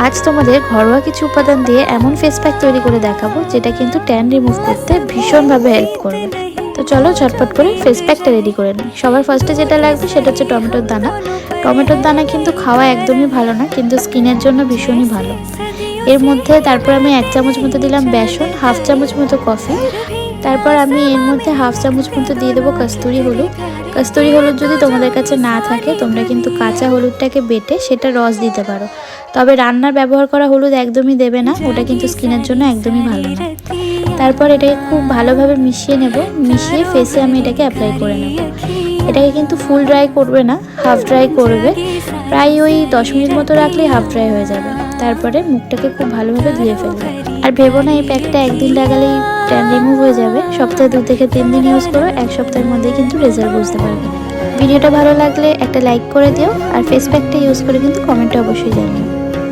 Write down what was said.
আজ তোমাদের ঘরোয়া কিছু উপাদান দিয়ে এমন ফেস প্যাক তৈরি করে দেখাবো যেটা কিন্তু ট্যান রিমুভ করতে ভীষণভাবে হেল্প করবে। তো চলো ঝটপট করে ফেস প্যাকটা রেডি করে নিই। সবার ফার্স্টে যেটা লাগবে সেটা হচ্ছে টমেটোর দানা। টমেটোর দানা কিন্তু খাওয়া একদমই ভালো না, কিন্তু স্কিনের জন্য ভীষণই ভালো। এর মধ্যে তারপর আমি 1 চামচ মতো দিলাম বেসন, 1/2 চামচ মতো কফি, তারপর আমি এর মধ্যে 1/2 চামচ মতো দিয়ে দেবো কস্তুরি হলুদ। কস্তুরি হলুদ যদি তোমাদের কাছে না থাকে তোমরা কিন্তু কাঁচা হলুদটাকে বেটে সেটা রস দিতে পারো, তবে রান্নার ব্যবহার করা হলুদ একদমই দেবে না, ওটা কিন্তু স্কিনের জন্য একদমই ভালো না। তারপর এটাকে খুব ভালোভাবে মিশিয়ে নেব, মিশিয়ে ফেসে আমি এটাকে অ্যাপ্লাই করে নেব। এটাকে কিন্তু ফুল ড্রাই করবে না, হাফ ড্রাই করবে, প্রায় ওই 10 মিনিট মতো রাখলেই হাফ ড্রাই হয়ে যাবে। তারপরে মুখটাকে খুব ভালোভাবে ধুয়ে ফেলবে। আর ভেবো না এই প্যাকটা একদিন লাগালেই ট্যান রিমুভ হয়ে যাবে, সপ্তাহে 2 থেকে 3 দিন ইউজ করো, 1 সপ্তাহের মধ্যেই কিন্তু রেজাল্ট বুঝতে পারবে। ভিডিওটা ভালো লাগলে একটা লাইক করে দিও, আর ফেস প্যাকটা ইউজ করে কিন্তু কমেন্টে অবশ্যই জানিও।